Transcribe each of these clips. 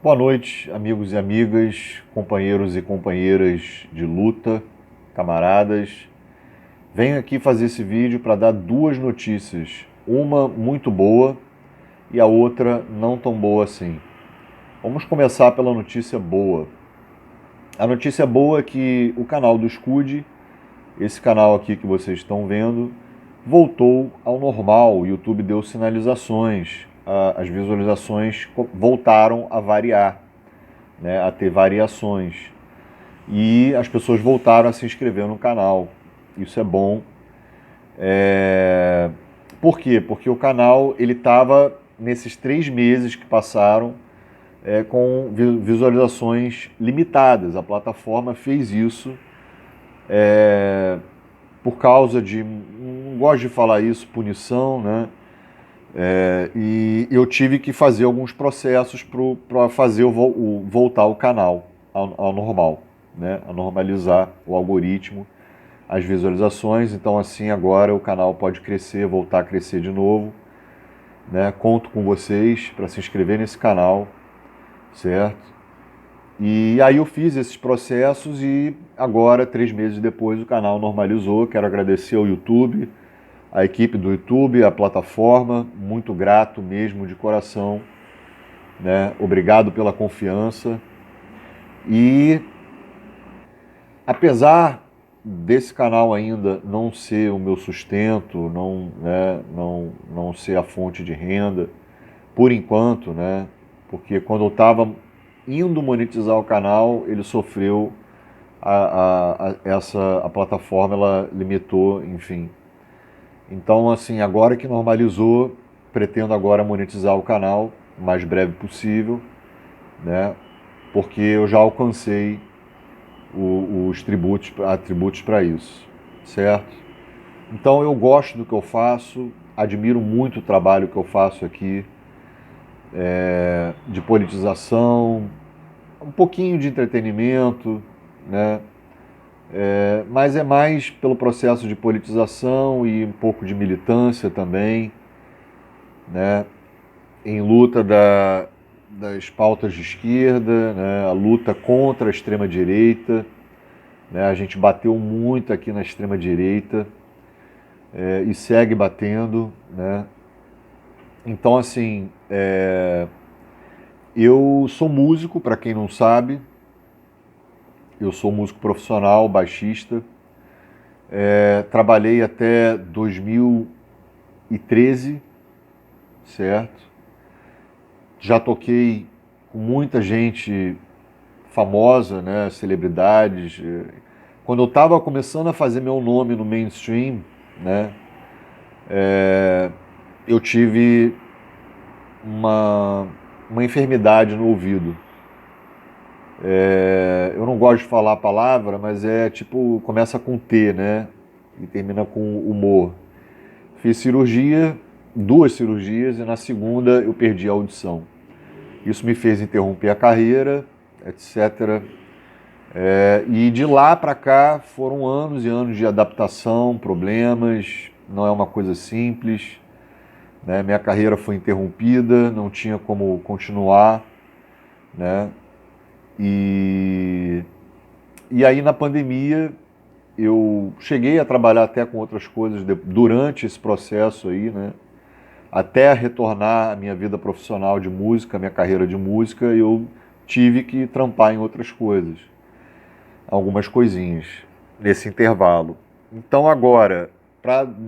Boa noite, amigos e amigas, companheiros e companheiras de luta, camaradas. Venho aqui fazer esse vídeo para dar duas notícias, uma muito boa e a outra não tão boa assim. Vamos começar pela notícia boa. A notícia boa é que o canal do Scud, esse canal aqui que vocês estão vendo, voltou ao normal. O YouTube deu sinalizações, as visualizações voltaram a variar, né, a ter variações. E as pessoas voltaram a se inscrever no canal. Isso é bom. Por quê? Porque o canal ele estava, nesses 3 meses que passaram, com visualizações limitadas. A plataforma fez isso por causa de, não gosto de falar isso, punição, né? E eu tive que fazer alguns processos para fazer voltar o canal ao normal, né? A normalizar o algoritmo, as visualizações. Então, assim, agora o canal pode crescer, voltar a crescer de novo, né? Conto com vocês para se inscrever nesse canal, certo? E aí eu fiz esses processos e agora, 3 meses depois, o canal normalizou. Quero agradecer ao YouTube, a equipe do YouTube, a plataforma, muito grato mesmo de coração, né? Obrigado pela confiança. E apesar desse canal ainda não ser o meu sustento, não ser a fonte de renda, por enquanto, né? Porque quando eu estava indo monetizar o canal, ele sofreu a plataforma, ela limitou, enfim. Então, assim, agora que normalizou, pretendo agora monetizar o canal o mais breve possível, né? Porque eu já alcancei os atributos para isso, certo? Então eu gosto do que eu faço, admiro muito o trabalho que eu faço aqui, de politização, um pouquinho de entretenimento, né? Mas é mais pelo processo de politização e um pouco de militância também, né? Em luta das pautas de esquerda, né? A luta contra a extrema-direita, né? A gente bateu muito aqui na extrema-direita, e segue batendo, né? Então, assim, eu sou músico, para quem não sabe, eu sou músico profissional, baixista, trabalhei até 2013, certo? Já toquei com muita gente famosa, né, celebridades. Quando eu estava começando a fazer meu nome no mainstream, né, eu tive uma, uma enfermidade no ouvido. Eu não gosto de falar a palavra, mas é tipo, começa com T, né, e termina com humor. Fiz cirurgia, 2 cirurgias, e na segunda eu perdi a audição. Isso me fez interromper a carreira, etc. E de lá para cá foram anos e anos de adaptação, problemas, não é uma coisa simples, né? Minha carreira foi interrompida, não tinha como continuar, né? E, e aí na pandemia eu cheguei a trabalhar até com outras coisas durante esse processo aí, né? Até retornar à minha vida profissional de música, minha carreira de música, eu tive que trampar em outras coisas, algumas coisinhas nesse intervalo. Então agora,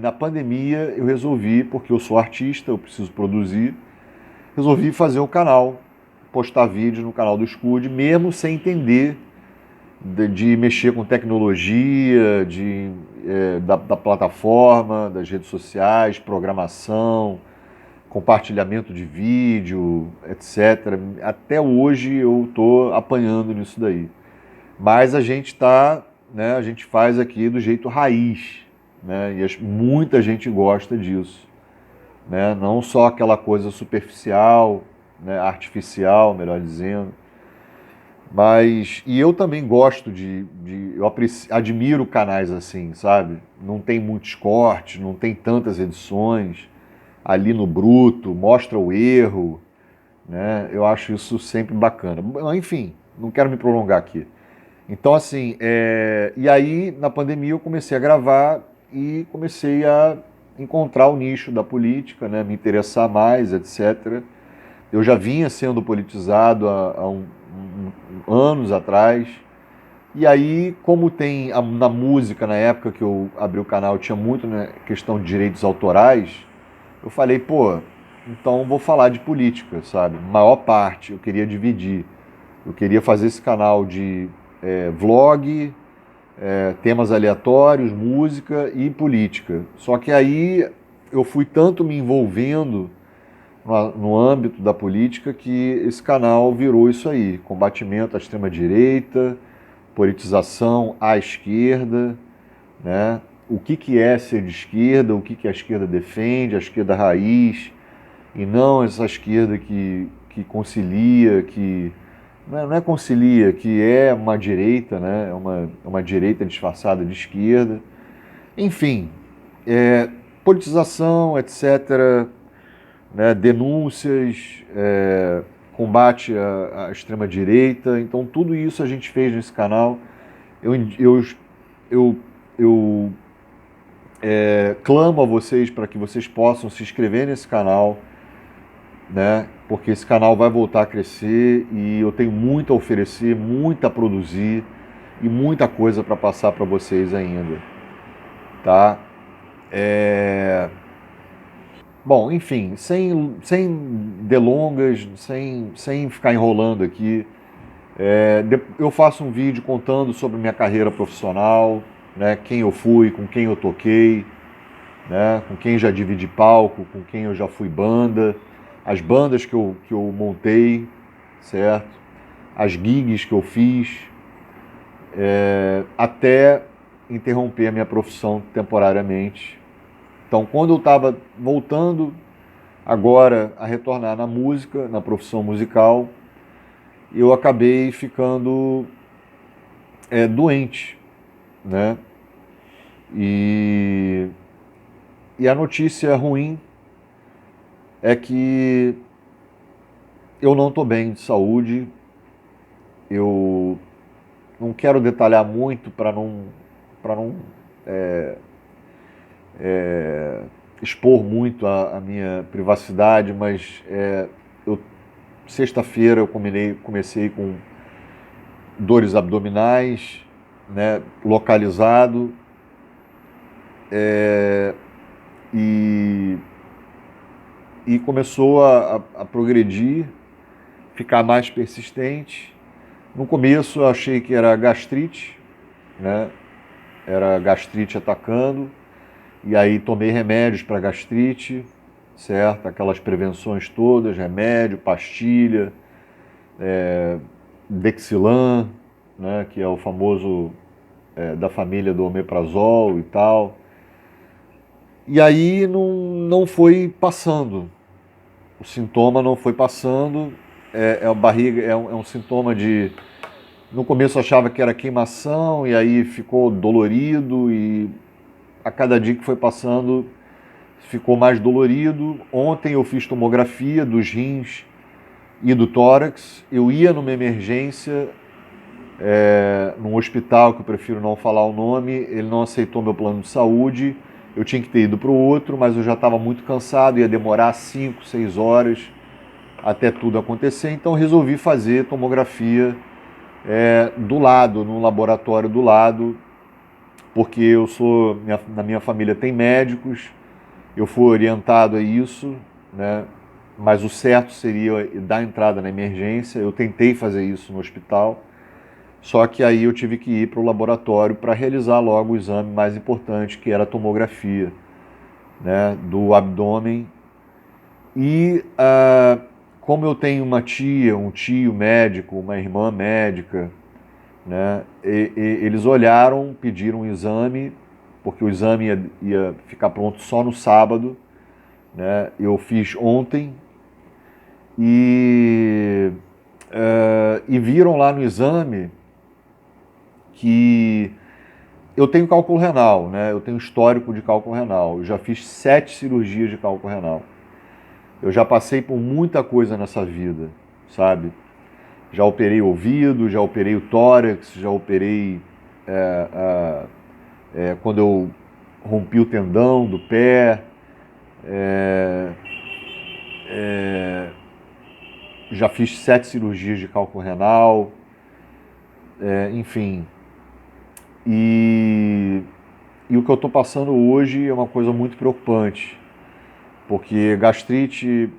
na pandemia, eu resolvi, porque eu sou artista, eu preciso produzir, resolvi fazer um canal, postar vídeo no canal do Scud, mesmo sem entender de mexer com tecnologia, da plataforma, das redes sociais, programação, compartilhamento de vídeo, etc. Até hoje eu estou apanhando nisso daí. Mas a gente tá, né, a gente faz aqui do jeito raiz, né? E muita gente gosta disso, né? Não só aquela coisa superficial, né, artificial, melhor dizendo. Mas e eu também gosto admiro canais assim, sabe? Não tem muitos cortes, não tem tantas edições, ali no bruto, mostra o erro, né? Eu acho isso sempre bacana. Enfim, não quero me prolongar aqui. Então, assim, e aí na pandemia eu comecei a gravar e comecei a encontrar o nicho da política, né? Me interessar mais, etc. Eu já vinha sendo politizado anos atrás. E aí, como tem na música, na época que eu abri o canal, tinha muito, né, questão de direitos autorais, eu falei, pô, então vou falar de política, sabe? Maior parte, eu queria dividir. Eu queria fazer esse canal de vlog, temas aleatórios, música e política. Só que aí eu fui tanto me envolvendo no âmbito da política que esse canal virou isso aí, combatimento à extrema-direita, politização à esquerda, né? O que é ser de esquerda, o que a esquerda defende, a esquerda raiz, e não essa esquerda que concilia, que não é concilia, que é uma direita, né? É uma direita disfarçada de esquerda. Enfim, politização, etc., né? Denúncias, combate à extrema-direita. Então, tudo isso a gente fez nesse canal. Eu, eu clamo a vocês para que vocês possam se inscrever nesse canal, né? Porque esse canal vai voltar a crescer e eu tenho muito a oferecer, muito a produzir e muita coisa para passar para vocês ainda, tá? Bom, enfim, sem delongas, sem ficar enrolando aqui, eu faço um vídeo contando sobre minha carreira profissional, né? Quem eu fui, com quem eu toquei, né? Com quem já dividi palco, com quem eu já fui banda, as bandas que eu montei, certo? As gigs que eu fiz, até interromper a minha profissão temporariamente. Então, quando eu estava voltando agora a retornar na música, na profissão musical, eu acabei ficando doente, né? E, e a notícia ruim é que eu não estou bem de saúde. Eu não quero detalhar muito para não expor muito a minha privacidade, mas sexta-feira eu comecei com dores abdominais, né, localizado, e, e começou a progredir, ficar mais persistente. No começo eu achei que era gastrite, né? Era gastrite atacando, e aí tomei remédios para gastrite, certo? Aquelas prevenções todas, remédio, pastilha, Dexilan, né? Que é o famoso da família do omeprazol e tal. E aí não foi passando, o sintoma não foi passando, a barriga é um sintoma de. No começo eu achava que era queimação, e aí ficou dolorido, e a cada dia que foi passando ficou mais dolorido. Ontem eu fiz tomografia dos rins e do tórax. Eu ia numa emergência, num hospital que eu prefiro não falar o nome, ele não aceitou meu plano de saúde. Eu tinha que ter ido para o outro, mas eu já estava muito cansado, ia demorar 5, 6 horas até tudo acontecer, então resolvi fazer tomografia do lado, no laboratório do lado, porque na minha família tem médicos, eu fui orientado a isso, né? Mas o certo seria dar entrada na emergência. Eu tentei fazer isso no hospital, só que aí eu tive que ir para o laboratório para realizar logo o exame mais importante, que era a tomografia, né, do abdômen. E como eu tenho uma tia, um tio médico, uma irmã médica, né, eles olharam, pediram um exame, porque o exame ia ficar pronto só no sábado, né? Eu fiz ontem e viram lá no exame que eu tenho cálculo renal, né? Eu tenho histórico de cálculo renal. Eu já fiz 7 cirurgias de cálculo renal. Eu já passei por muita coisa nessa vida, sabe? Já operei ouvido, já operei o tórax, já operei quando eu rompi o tendão do pé, já fiz 7 cirurgias de cálculo renal, enfim. E o que eu estou passando hoje é uma coisa muito preocupante, porque gastrite,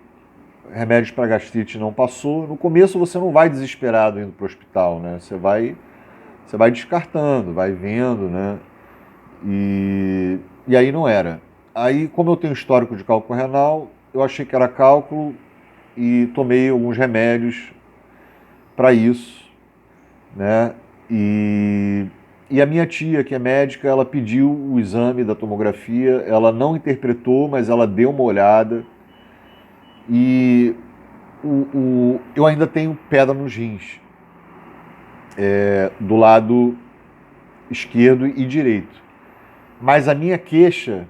remédios para gastrite não passou. No começo você não vai desesperado indo para o hospital, né? Você vai descartando, vai vendo, né? E aí não era. Aí, como eu tenho histórico de cálculo renal, eu achei que era cálculo e tomei alguns remédios para isso, né? E, e a minha tia, que é médica, ela pediu o exame da tomografia, ela não interpretou, mas ela deu uma olhada e eu ainda tenho pedra nos rins, do lado esquerdo e direito. Mas a minha queixa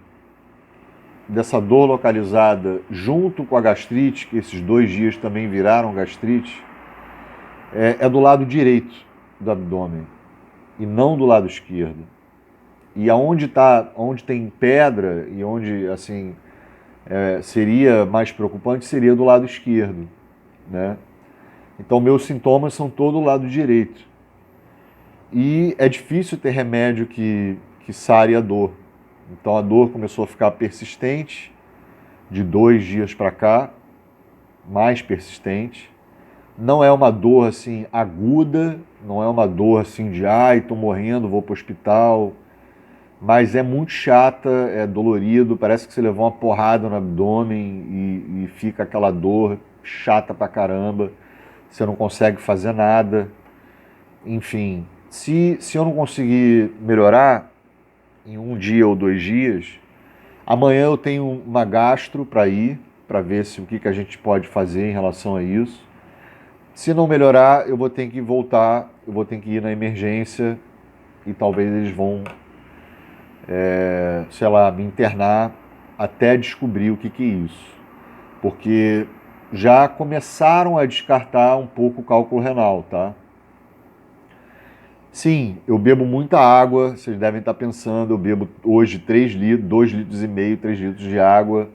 dessa dor localizada junto com a gastrite, que esses 2 dias também viraram gastrite, é do lado direito do abdômen e não do lado esquerdo. E onde tem pedra e onde assim seria mais preocupante seria do lado esquerdo, né? Então meus sintomas são todo do lado direito. E é difícil ter remédio que sare a dor. Então a dor começou a ficar persistente de 2 dias para cá, mais persistente. Não é uma dor assim aguda, não é uma dor assim de ai, tô morrendo, vou pro hospital, mas é muito chata, é dolorido, parece que você levou uma porrada no abdômen e fica aquela dor chata pra caramba, você não consegue fazer nada. Enfim, se eu não conseguir melhorar em 1 dia ou 2 dias, amanhã eu tenho uma gastro para ir, para ver se o que a gente pode fazer em relação a isso. Se não melhorar, eu vou ter que voltar, eu vou ter que ir na emergência e talvez eles vão, sei lá, me internar até descobrir o que é isso. Porque já começaram a descartar um pouco o cálculo renal, tá? Sim, eu bebo muita água, vocês devem estar pensando, eu bebo hoje 3 litros, 2 litros e meio, 3 litros de água,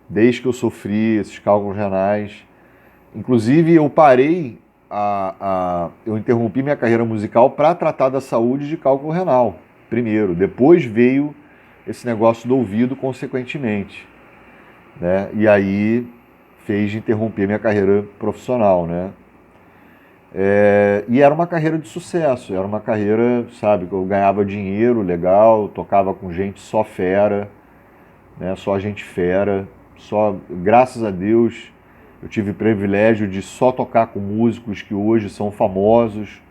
desde que eu sofri esses cálculos renais. Inclusive, eu parei, eu interrompi minha carreira musical para tratar da saúde de cálculo renal, primeiro. Depois veio esse negócio do ouvido, consequentemente, né? E aí fez de interromper minha carreira profissional, né? E era uma carreira de sucesso, era uma carreira, sabe, que eu ganhava dinheiro legal, tocava com gente só fera, né? Só gente fera, só, graças a Deus, eu tive o privilégio de só tocar com músicos que hoje são famosos,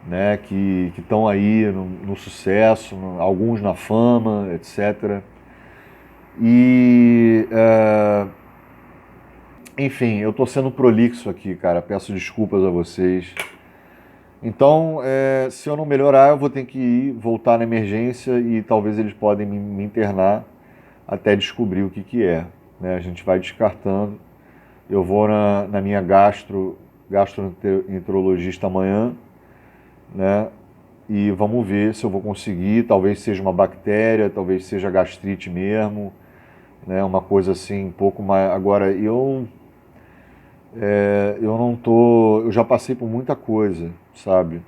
né? Que estão aí no sucesso, alguns na fama, etc. E enfim, eu tô sendo prolixo aqui, cara. Peço desculpas a vocês. Então, se eu não melhorar, eu vou ter que voltar na emergência e talvez eles podem me internar até descobrir o que é, né? A gente vai descartando. Eu vou na minha gastroenterologista amanhã, né? E vamos ver se eu vou conseguir. Talvez seja uma bactéria, talvez seja gastrite mesmo, né? Uma coisa assim, um pouco mais. Agora, eu não tô. Eu já passei por muita coisa, sabe?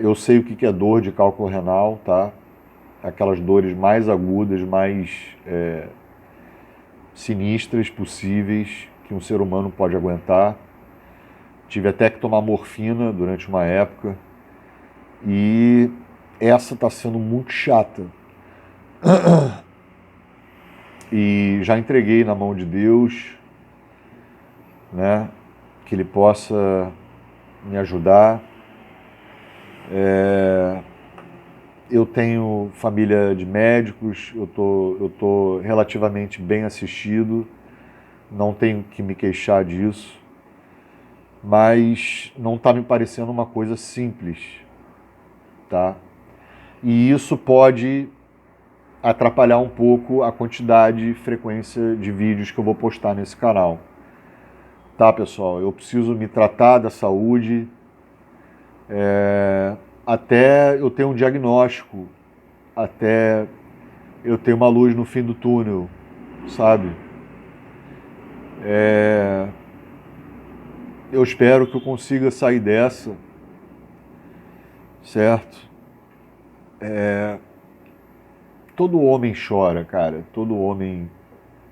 Eu sei o que é dor de cálculo renal, tá? Aquelas dores mais agudas, mais sinistras possíveis que um ser humano pode aguentar. Tive até que tomar morfina durante uma época. E essa está sendo muito chata. E já entreguei na mão de Deus, né? Que Ele possa me ajudar. Eu tenho família de médicos, eu tô relativamente bem assistido, não tenho que me queixar disso, mas não está me parecendo uma coisa simples, tá? E isso pode atrapalhar um pouco a quantidade e frequência de vídeos que eu vou postar nesse canal. Tá, pessoal? Eu preciso me tratar da saúde até eu ter um diagnóstico, até eu ter uma luz no fim do túnel, sabe? Eu espero que eu consiga sair dessa, certo? Todo homem chora, cara. Todo homem.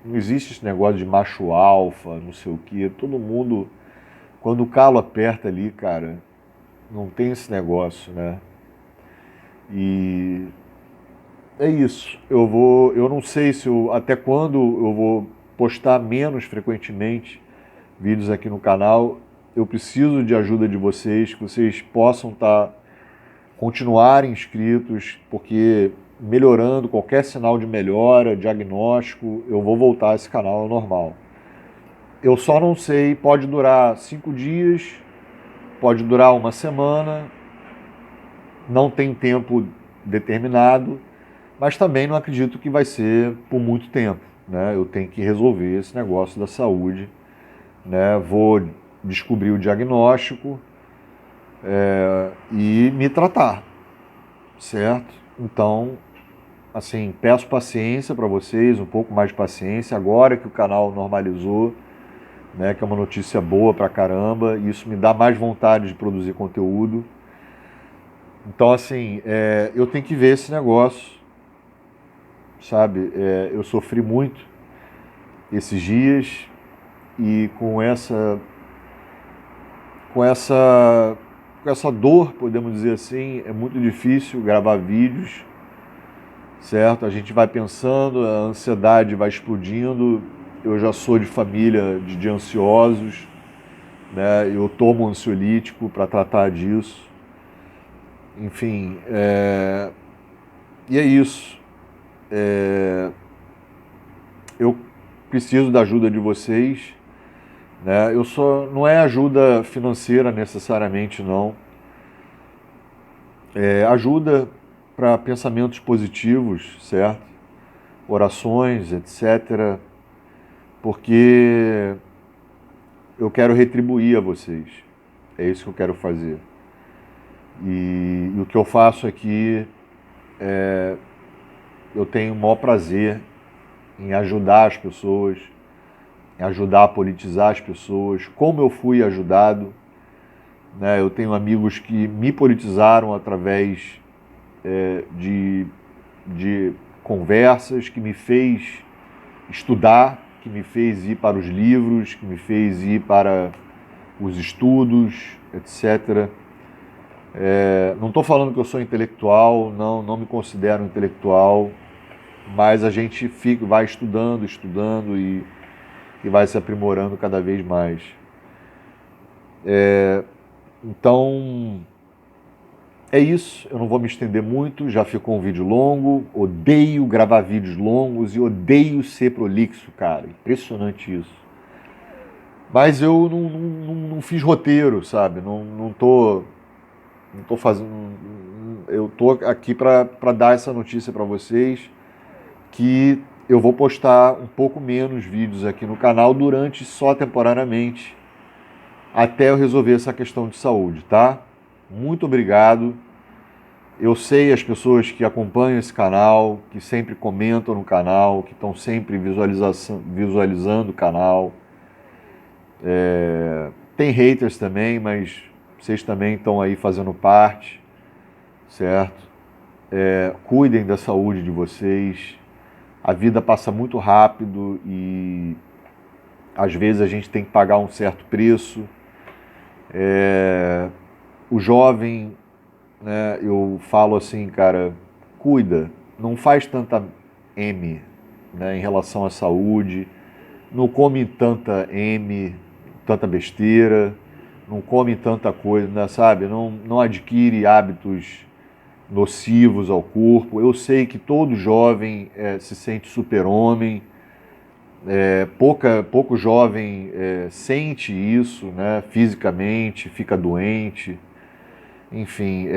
Não existe esse negócio de macho alfa, não sei o quê. Todo mundo. Quando o calo aperta ali, cara, não tem esse negócio, né? E é isso. Eu não sei se até quando eu vou postar menos frequentemente vídeos aqui no canal. Eu preciso de ajuda de vocês, que vocês possam continuarem inscritos, porque melhorando qualquer sinal de melhora, diagnóstico, eu vou voltar a esse canal ao normal. Eu só não sei, pode durar 5 dias, pode durar uma semana, não tem tempo determinado, mas também não acredito que vai ser por muito tempo, né? Eu tenho que resolver esse negócio da saúde, né? Vou descobrir o diagnóstico e me tratar, certo? Então, assim, peço paciência para vocês, um pouco mais de paciência, agora que o canal normalizou, né, que é uma notícia boa pra caramba, e isso me dá mais vontade de produzir conteúdo. Então, assim, eu tenho que ver esse negócio, sabe? Eu sofri muito esses dias e com essa, com essa dor, podemos dizer assim, é muito difícil gravar vídeos, certo? A gente vai pensando, a ansiedade vai explodindo. Eu já sou de família de ansiosos, né? Eu tomo ansiolítico para tratar disso. Enfim, e é isso. Eu preciso da ajuda de vocês, né? Não é ajuda financeira necessariamente, não. É ajuda para pensamentos positivos, certo? Orações, etc. Porque eu quero retribuir a vocês. É isso que eu quero fazer. E o que eu faço aqui, eu tenho o maior prazer em ajudar as pessoas, em ajudar a politizar as pessoas, como eu fui ajudado, né? Eu tenho amigos que me politizaram através de conversas, que me fez estudar, que me fez ir para os livros, que me fez ir para os estudos, etc. Não estou falando que eu sou intelectual, não me considero intelectual, mas a gente vai estudando e vai se aprimorando cada vez mais. Então, é isso, eu não vou me estender muito, já ficou um vídeo longo, odeio gravar vídeos longos e odeio ser prolixo, cara, impressionante isso. Mas eu não fiz roteiro, sabe, não tô fazendo, eu tô aqui para dar essa notícia para vocês, que eu vou postar um pouco menos vídeos aqui no canal durante só temporariamente, até eu resolver essa questão de saúde, tá? Muito obrigado. Eu sei as pessoas que acompanham esse canal, que sempre comentam no canal, que estão sempre visualizando o canal. Tem haters também, mas vocês também estão aí fazendo parte, certo? Cuidem da saúde de vocês. A vida passa muito rápido e às vezes a gente tem que pagar um certo preço. O jovem, né, eu falo assim, cara, cuida, não faz tanta M, né, em relação à saúde, não come tanta besteira, não come tanta coisa, né, sabe? Não adquire hábitos nocivos ao corpo. Eu sei que todo jovem se sente super-homem, pouco jovem sente isso, né, fisicamente, fica doente. Enfim,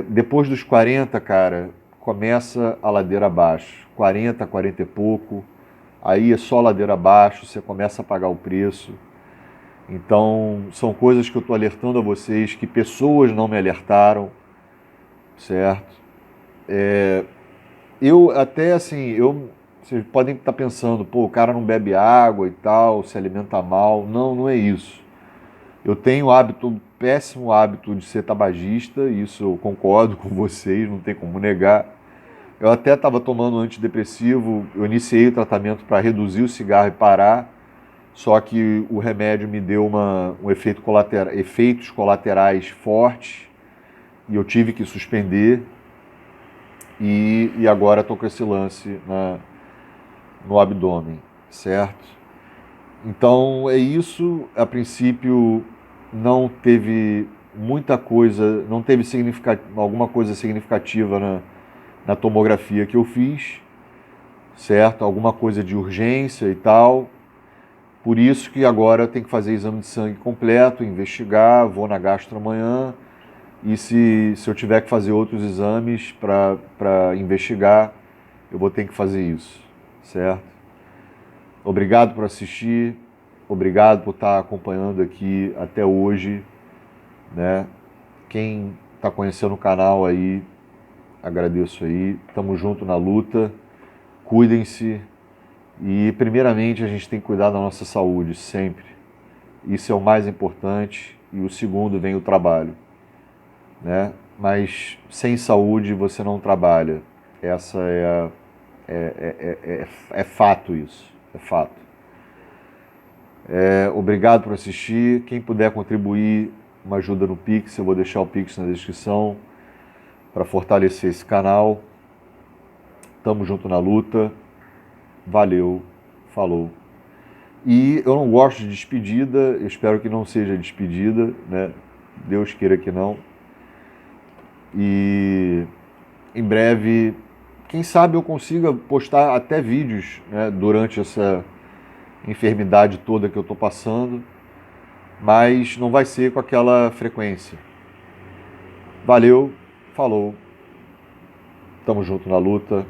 depois dos 40, cara, começa a ladeira abaixo, 40, 40 e pouco, aí é só ladeira abaixo, você começa a pagar o preço. Então, são coisas que eu estou alertando a vocês, que pessoas não me alertaram, certo? Eu até assim, vocês podem estar pensando, pô, o cara não bebe água e tal, se alimenta mal. Não, não é isso. Eu tenho péssimo hábito de ser tabagista, isso eu concordo com vocês, não tem como negar. Eu até estava tomando antidepressivo, eu iniciei o tratamento para reduzir o cigarro e parar, só que o remédio me deu efeitos colaterais fortes e eu tive que suspender. E agora estou com esse lance no abdômen, certo? Então é isso. A princípio não teve muita coisa, não teve alguma coisa significativa na tomografia que eu fiz, certo? Alguma coisa de urgência e tal. Por isso que agora eu tenho que fazer exame de sangue completo, investigar, vou na gastro amanhã. E se eu tiver que fazer outros exames para investigar, eu vou ter que fazer isso, certo? Obrigado por assistir, obrigado por estar acompanhando aqui até hoje, né? Quem está conhecendo o canal aí, agradeço aí. Tamo junto na luta, cuidem-se e primeiramente a gente tem que cuidar da nossa saúde sempre. Isso é o mais importante e o segundo vem o trabalho, né? Mas sem saúde você não trabalha. Essa é fato isso, é fato. Obrigado por assistir. Quem puder contribuir, uma ajuda no Pix, eu vou deixar o Pix na descrição para fortalecer esse canal. Tamo junto na luta. Valeu, falou. E eu não gosto de despedida, eu espero que não seja despedida, né? Deus queira que não. E em breve, quem sabe eu consiga postar até vídeos, né, durante essa enfermidade toda que eu estou passando, mas não vai ser com aquela frequência. Valeu, falou, tamo junto na luta.